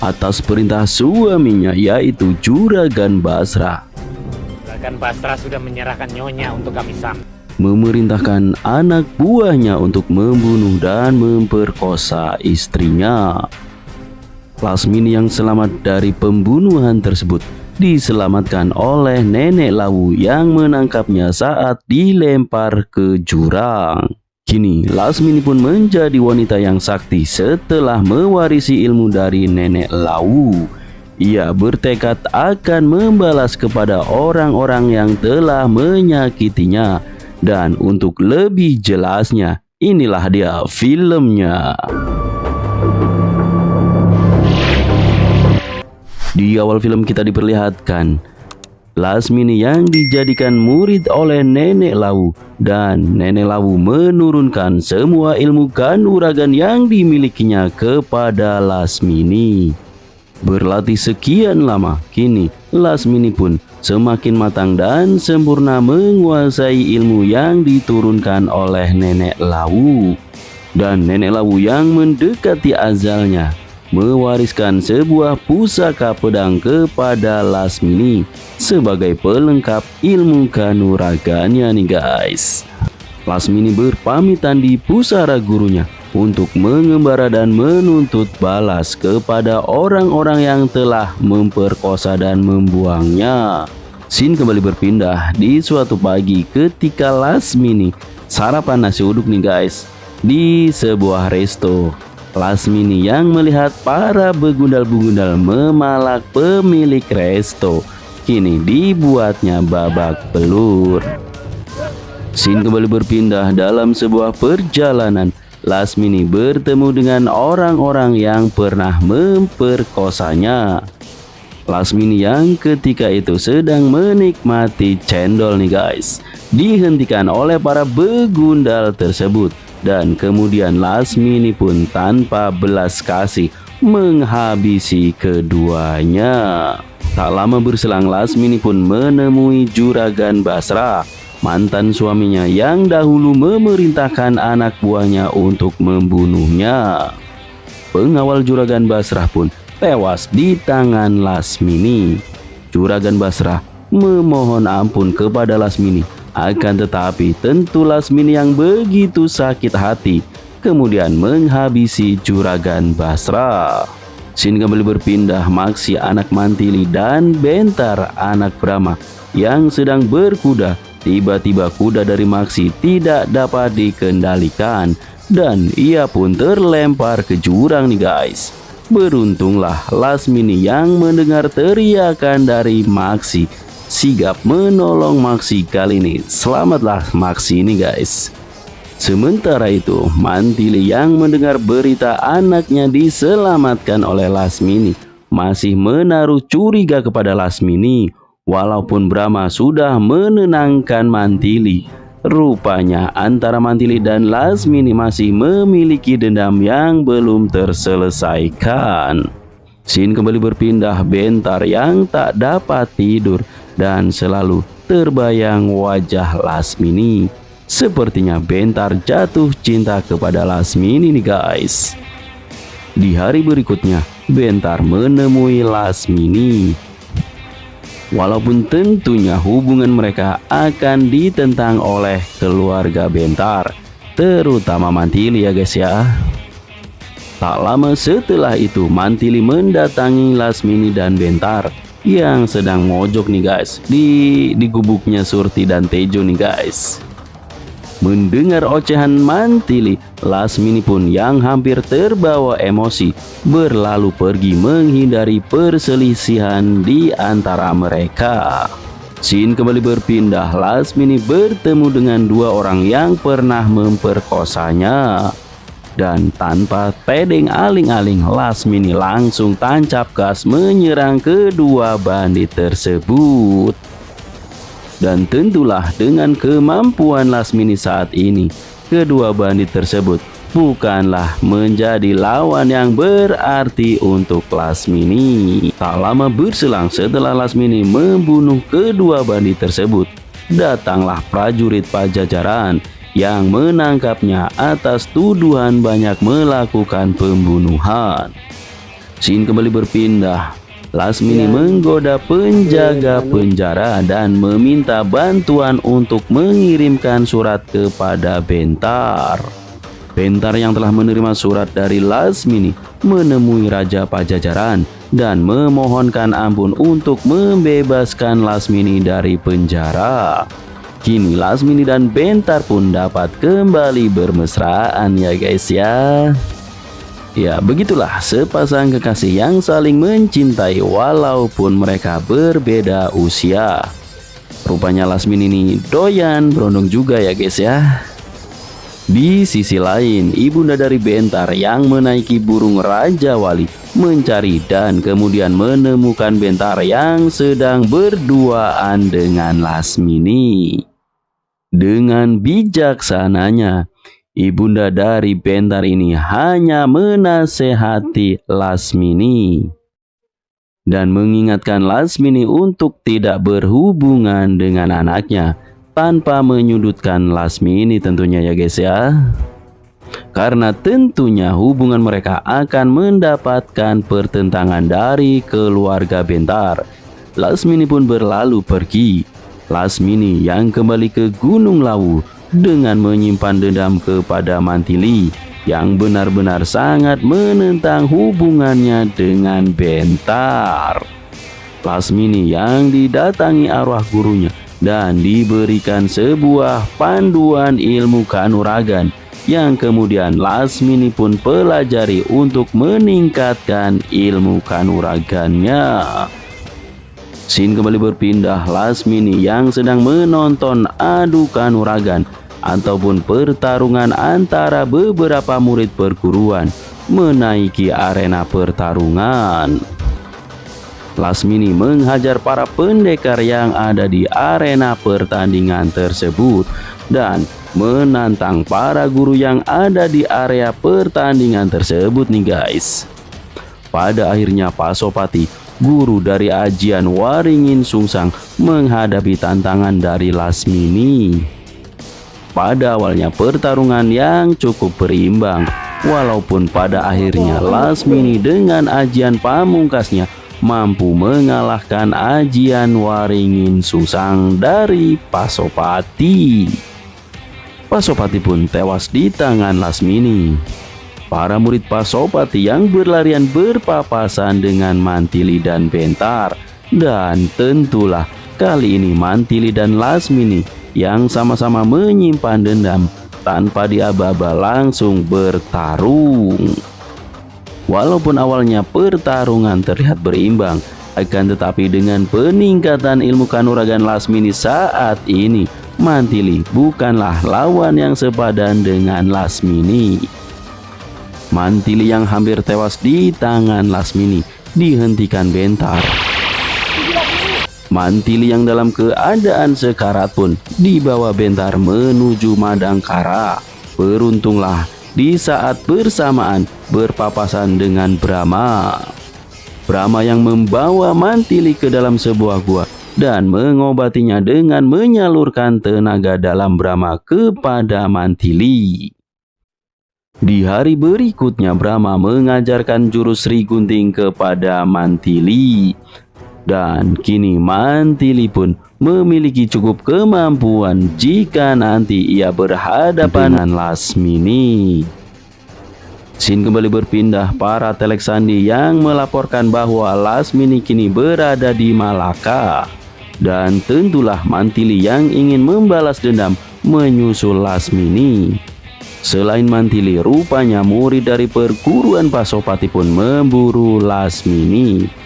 atas perintah suaminya yaitu Juragan Basra. Juragan Basra sudah menyerahkan Nyonya untuk kami sambut. Memerintahkan anak buahnya untuk membunuh dan memperkosa istrinya. Lasmini yang selamat dari pembunuhan tersebut diselamatkan oleh Nenek Lawu yang menangkapnya saat dilempar ke jurang. Kini Lasmini pun menjadi wanita yang sakti setelah mewarisi ilmu dari Nenek Lawu. Ia bertekad akan membalas kepada orang-orang yang telah menyakitinya. Dan untuk lebih jelasnya, inilah dia filmnya. Di awal film kita diperlihatkan Lasmini yang dijadikan murid oleh Nenek Lawu, dan Nenek Lawu menurunkan semua ilmu kanuragan yang dimilikinya kepada Lasmini. Berlatih sekian lama, kini Lasmini pun semakin matang dan sempurna menguasai ilmu yang diturunkan oleh Nenek Lawu. Dan Nenek Lawu yang mendekati ajalnya mewariskan sebuah pusaka pedang kepada Lasmini sebagai pelengkap ilmu kanuragannya nih guys. Lasmini berpamitan di pusara gurunya untuk mengembara dan menuntut balas kepada orang-orang yang telah memperkosa dan membuangnya. Scene kembali berpindah di suatu pagi ketika Lasmini sarapan nasi uduk nih guys di sebuah resto. Lasmini yang melihat para begundal-begundal memalak pemilik resto kini dibuatnya babak belur. Scene kembali berpindah dalam sebuah perjalanan. Lasmini bertemu dengan orang-orang yang pernah memperkosanya. Lasmini yang ketika itu sedang menikmati cendol nih guys dihentikan oleh para begundal tersebut. Dan kemudian Lasmini pun tanpa belas kasih menghabisi keduanya. Tak lama berselang Lasmini pun menemui Juragan Basra, mantan suaminya yang dahulu memerintahkan anak buahnya untuk membunuhnya. Pengawal Juragan Basra pun tewas di tangan Lasmini. Juragan Basra memohon ampun kepada Lasmini. Akan tetapi tentu Lasmini yang begitu sakit hati kemudian menghabisi Juragan Basra. Scene kembali berpindah Maksi anak Mantili dan Bentar anak Brahma yang sedang berkuda. Tiba-tiba kuda dari Maksi tidak dapat dikendalikan dan ia pun terlempar ke jurang nih guys. Beruntunglah Lasmini yang mendengar teriakan dari Maksi sigap menolong Maksi kali ini. Selamatlah Maksi ini guys. Sementara itu Mantili yang mendengar berita anaknya diselamatkan oleh Lasmini masih menaruh curiga kepada Lasmini. Walaupun Brahma sudah menenangkan Mantili, rupanya antara Mantili dan Lasmini masih memiliki dendam yang belum terselesaikan. Scene kembali berpindah Bentar yang tak dapat tidur dan selalu terbayang wajah Lasmini. Sepertinya Bentar jatuh cinta kepada Lasmini nih guys. Di hari berikutnya Bentar menemui Lasmini. Walaupun tentunya hubungan mereka akan ditentang oleh keluarga Bentar, terutama Mantili ya guys ya. Tak lama setelah itu Mantili mendatangi Lasmini dan Bentar yang sedang mojok nih guys di gubuknya Surti dan Tejo nih guys. Mendengar ocehan Mantili, Lasmini pun yang hampir terbawa emosi berlalu pergi menghindari perselisihan di antara mereka. Scene kembali berpindah Lasmini bertemu dengan dua orang yang pernah memperkosanya. Dan tanpa tedeng aling-aling Lasmini langsung tancap gas menyerang kedua bandit tersebut. Dan tentulah dengan kemampuan Lasmini saat ini, kedua bandit tersebut bukanlah menjadi lawan yang berarti untuk Lasmini. Tak lama berselang setelah Lasmini membunuh kedua bandit tersebut, datanglah prajurit Pajajaran yang menangkapnya atas tuduhan banyak melakukan pembunuhan. Scene kembali berpindah. Lasmini menggoda penjaga penjara dan meminta bantuan untuk mengirimkan surat kepada Bentar. Bentar yang telah menerima surat dari Lasmini menemui Raja Pajajaran dan memohonkan ampun untuk membebaskan Lasmini dari penjara. Kini Lasmini dan Bentar pun dapat kembali bermesraan ya guys ya. Ya, begitulah sepasang kekasih yang saling mencintai walaupun mereka berbeda usia. Rupanya Lasmini ini doyan berondong juga ya guys ya. Di sisi lain, ibunda dari Bentar yang menaiki burung Raja Wali mencari dan kemudian menemukan Bentar yang sedang berduaan dengan Lasmini. Dengan bijaksananya, ibunda dari Bentar ini hanya menasehati Lasmini dan mengingatkan Lasmini untuk tidak berhubungan dengan anaknya tanpa menyudutkan Lasmini tentunya ya guys ya. Karena tentunya hubungan mereka akan mendapatkan pertentangan dari keluarga Bentar. Lasmini pun berlalu pergi. Lasmini yang kembali ke Gunung Lawu dengan menyimpan dendam kepada Mantili yang benar-benar sangat menentang hubungannya dengan Bentar. Lasmini yang didatangi arwah gurunya dan diberikan sebuah panduan ilmu kanuragan yang kemudian Lasmini pun pelajari untuk meningkatkan ilmu kanuragannya. Scene kembali berpindah. Lasmini yang sedang menonton adu kanuragan ataupun pertarungan antara beberapa murid perguruan menaiki arena pertarungan. Lasmini menghajar para pendekar yang ada di arena pertandingan tersebut dan menantang para guru yang ada di area pertandingan tersebut nih guys. Pada akhirnya Pasopati, guru dari ajian Waringin Sungsang, menghadapi tantangan dari Lasmini. Pada awalnya pertarungan yang cukup berimbang, walaupun pada akhirnya Lasmini dengan ajian pamungkasnya mampu mengalahkan ajian Waringin Sungsang dari Pasopati. Pasopati pun tewas di tangan Lasmini. Para murid Pasopati yang berlarian berpapasan dengan Mantili dan Bentar, dan tentulah kali ini Mantili dan Lasmini yang sama-sama menyimpan dendam tanpa diaba-aba langsung bertarung. Walaupun awalnya pertarungan terlihat berimbang, akan tetapi dengan peningkatan ilmu kanuragan Lasmini saat ini, Mantili bukanlah lawan yang sepadan dengan Lasmini. Mantili yang hampir tewas di tangan Lasmini dihentikan Bentar. Mantili yang dalam keadaan sekarat pun dibawa Bentar menuju Madangkara. Beruntunglah di saat bersamaan berpapasan dengan Brahma. Brahma yang membawa Mantili ke dalam sebuah gua dan mengobatinya dengan menyalurkan tenaga dalam Brahma kepada Mantili. Di hari berikutnya Brahma mengajarkan jurus Sri Gunting kepada Mantili. Dan kini Mantili pun memiliki cukup kemampuan jika nanti ia berhadapan dengan Lasmini. Scene kembali berpindah. Para Telek Sandi yang melaporkan bahwa Lasmini kini berada di Malaka. Dan tentulah Mantili yang ingin membalas dendam menyusul Lasmini. Selain Mantili, rupanya murid dari perguruan Pasopati pun memburu Lasmini.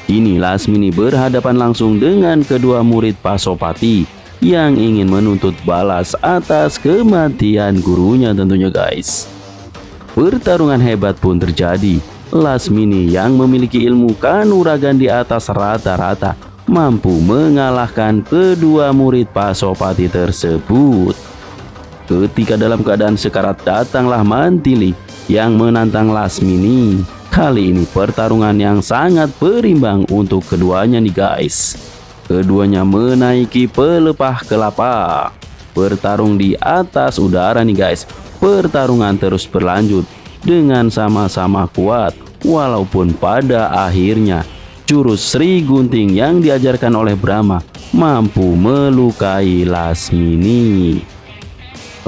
Kini Lasmini berhadapan langsung dengan kedua murid Pasopati yang ingin menuntut balas atas kematian gurunya tentunya guys. Pertarungan hebat pun terjadi. Lasmini yang memiliki ilmu kanuragan di atas rata-rata mampu mengalahkan kedua murid Pasopati tersebut. Ketika dalam keadaan sekarat datanglah Mantili yang menantang Lasmini. Kali ini pertarungan yang sangat berimbang untuk keduanya nih guys. Keduanya menaiki pelepah kelapa. Bertarung di atas udara nih guys. Pertarungan terus berlanjut dengan sama-sama kuat. Walaupun pada akhirnya jurus Sri Gunting yang diajarkan oleh Brahma mampu melukai Lasmini.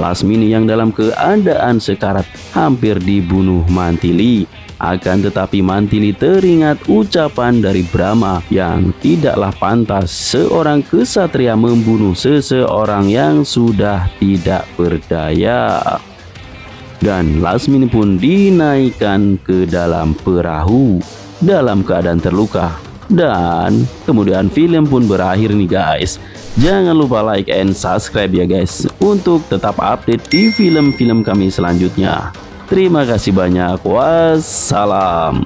Lasmini yang dalam keadaan sekarat hampir dibunuh Mantili. Akan tetapi Mantili teringat ucapan dari Brahma yang tidaklah pantas seorang kesatria membunuh seseorang yang sudah tidak berdaya. Dan Lasmini pun dinaikkan ke dalam perahu dalam keadaan terluka. Dan kemudian film pun berakhir nih guys. Jangan lupa like and subscribe ya guys, untuk tetap update di film-film kami selanjutnya. Terima kasih banyak. Wassalam.